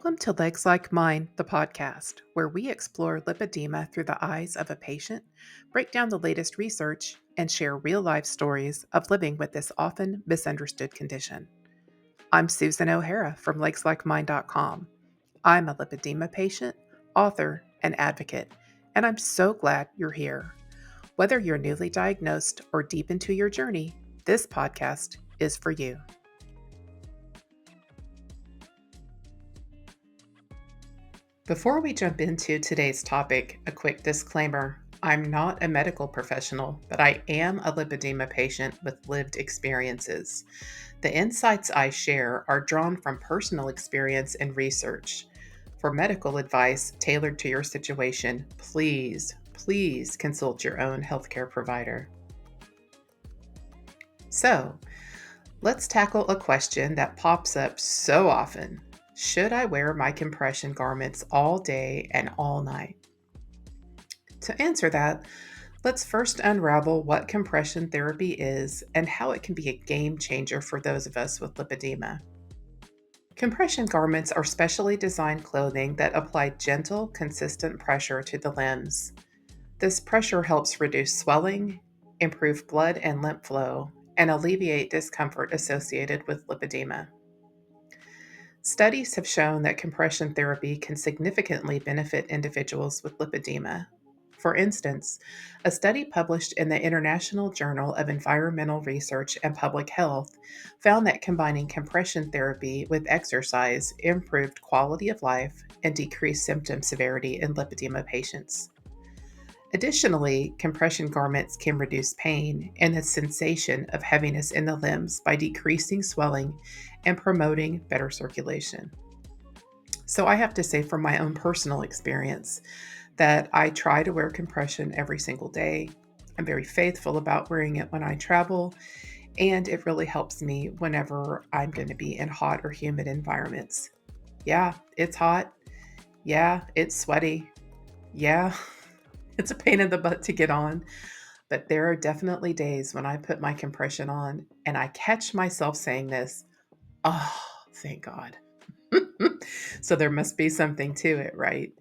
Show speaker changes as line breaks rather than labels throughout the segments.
Welcome to Legs Like Mine, the podcast, where we explore lipedema through the eyes of a patient, break down the latest research, and share real life stories of living with this often misunderstood condition. I'm Susan O'Hara from LegsLikeMine.com. I'm a lipedema patient, author, and advocate, and I'm so glad you're here. Whether you're newly diagnosed or deep into your journey, this podcast is for you. Before we jump into today's topic, a quick disclaimer. I'm not a medical professional, but I am a lipedema patient with lived experiences. The insights I share are drawn from personal experience and research. For medical advice tailored to your situation, please consult your own healthcare provider. So, let's tackle a question that pops up so often. Should I wear my compression garments all day and all night? To answer that, let's first unravel what compression therapy is and how it can be a game changer for those of us with lipedema. Compression garments are specially designed clothing that apply gentle, consistent pressure to the limbs. This pressure helps reduce swelling, improve blood and lymph flow, and alleviate discomfort associated with lipedema. Studies have shown that compression therapy can significantly benefit individuals with lipedema. For instance, a study published in the International Journal of Environmental Research and Public Health found that combining compression therapy with exercise improved quality of life and decreased symptom severity in lipedema patients. Additionally, compression garments can reduce pain and the sensation of heaviness in the limbs by decreasing swelling and promoting better circulation. So, I have to say from my own personal experience that I try to wear compression every single day. I'm very faithful about wearing it when I travel, and it really helps me whenever I'm going to be in hot or humid environments. Yeah, it's hot. Yeah, it's sweaty. Yeah, it's a pain in the butt to get on, but there are definitely days when I put my compression on and I catch myself saying this, oh, thank God. So there must be something to it, right?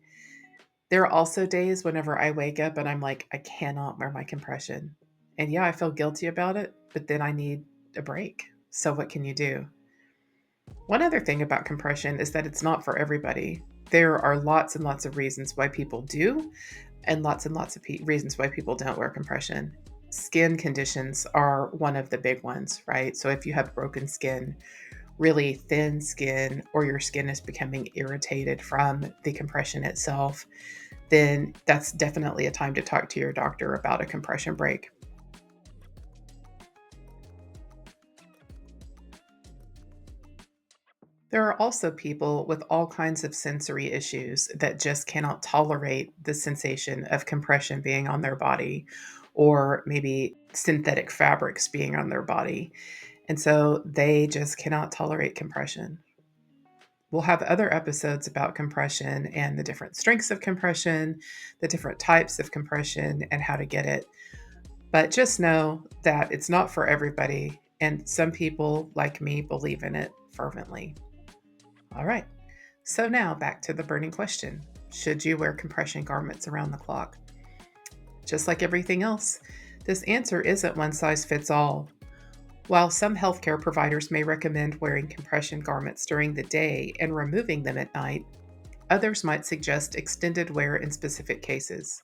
There are also days whenever I wake up and I'm like, I cannot wear my compression. And yeah, I feel guilty about it, but then I need a break. So what can you do? One other thing about compression is that it's not for everybody. There are lots and lots of reasons why people do, and lots of reasons why people don't wear compression. Skin conditions are one of the big ones, right? So if you have broken skin, really thin skin, or your skin is becoming irritated from the compression itself, then that's definitely a time to talk to your doctor about a compression break. There are also people with all kinds of sensory issues that just cannot tolerate the sensation of compression being on their body, or maybe synthetic fabrics being on their body. And so they just cannot tolerate compression. We'll have other episodes about compression and the different strengths of compression, the different types of compression, and how to get it. But just know that it's not for everybody, and some people, like me, believe in it fervently. All right, so now back to the burning question. Should you wear compression garments around the clock? Just like everything else, this answer isn't one size fits all. While some healthcare providers may recommend wearing compression garments during the day and removing them at night, others might suggest extended wear in specific cases.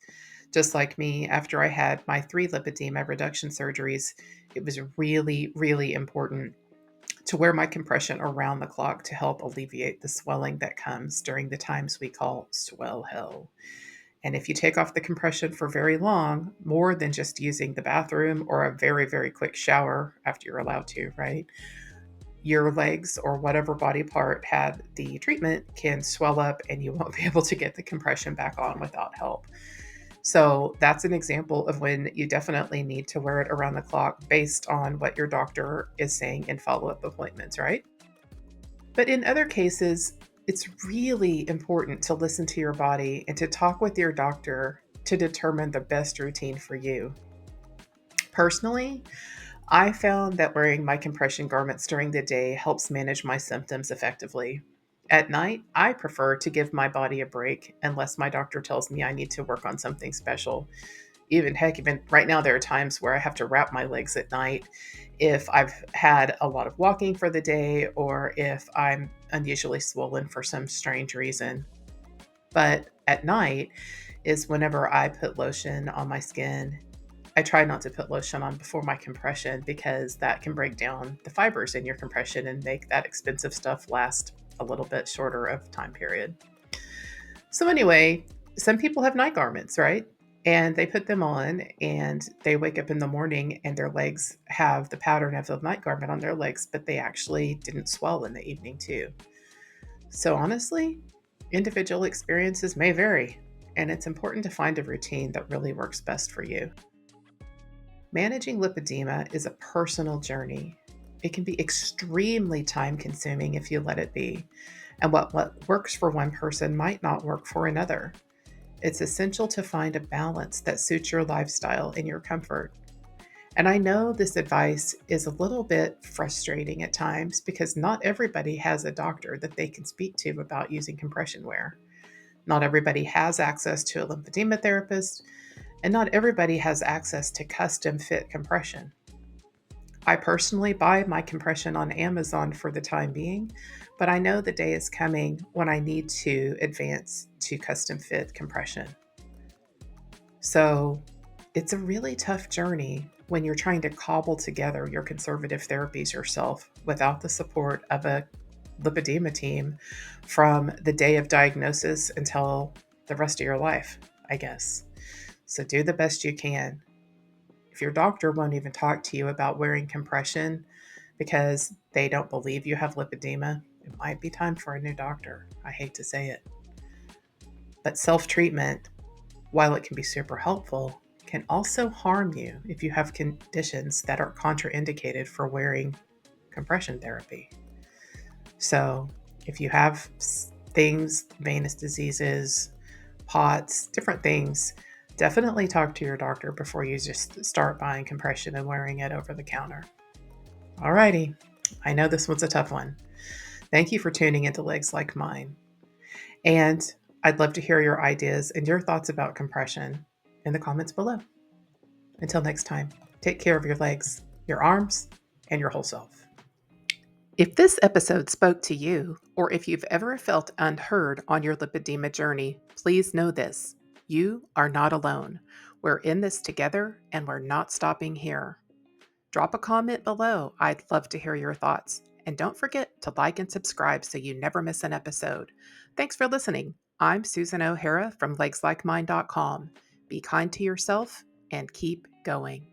Just like me, after I had my 3 lipedema reduction surgeries, it was really important to wear my compression around the clock to help alleviate the swelling that comes during the times we call swell hell. And if you take off the compression for very long, more than just using the bathroom or a very quick shower after you're allowed to, right? Your legs or whatever body part had the treatment can swell up and you won't be able to get the compression back on without help. So that's an example of when you definitely need to wear it around the clock based on what your doctor is saying in follow-up appointments, right? But in other cases, it's really important to listen to your body and to talk with your doctor to determine the best routine for you. Personally, I found that wearing my compression garments during the day helps manage my symptoms effectively. At night, I prefer to give my body a break unless my doctor tells me I need to work on something special. Even heck, even right now, there are times where I have to wrap my legs at night if I've had a lot of walking for the day or if I'm unusually swollen for some strange reason. But at night is whenever I put lotion on my skin. I try not to put lotion on before my compression because that can break down the fibers in your compression and make that expensive stuff last a little bit shorter of time period. So anyway, some people have night garments, right? And they put them on and they wake up in the morning and their legs have the pattern of the night garment on their legs, but they actually didn't swell in the evening too. So honestly, individual experiences may vary, and it's important to find a routine that really works best for you. Managing lipedema is a personal journey. It can be extremely time consuming if you let it be, and what works for one person might not work for another. It's essential to find a balance that suits your lifestyle and your comfort. And I know this advice is a little bit frustrating at times because not everybody has a doctor that they can speak to about using compression wear. Not everybody has access to a lymphedema therapist, and not everybody has access to custom fit compression. I personally buy my compression on Amazon for the time being, but I know the day is coming when I need to advance to custom fit compression. So it's a really tough journey when you're trying to cobble together your conservative therapies yourself without the support of a lipedema team from the day of diagnosis until the rest of your life, I guess. So do the best you can. If your doctor won't even talk to you about wearing compression because they don't believe you have lipedema, it might be time for a new doctor. I hate to say it. But self treatment, while it can be super helpful, can also harm you if you have conditions that are contraindicated for wearing compression therapy. So, if you have things, venous diseases, POTS, different things, definitely talk to your doctor before you just start buying compression and wearing it over the counter. Alrighty, I know this one's a tough one. Thank you for tuning into Legs Like Mine. And I'd love to hear your ideas and your thoughts about compression in the comments below. Until next time, take care of your legs, your arms, and your whole self. If this episode spoke to you, or if you've ever felt unheard on your lipedema journey, please know this: you are not alone. We're in this together, and we're not stopping here. Drop a comment below. I'd love to hear your thoughts. And don't forget to like and subscribe so you never miss an episode. Thanks for listening. I'm Susan O'Hara from LegsLikeMine.com. Be kind to yourself and keep going.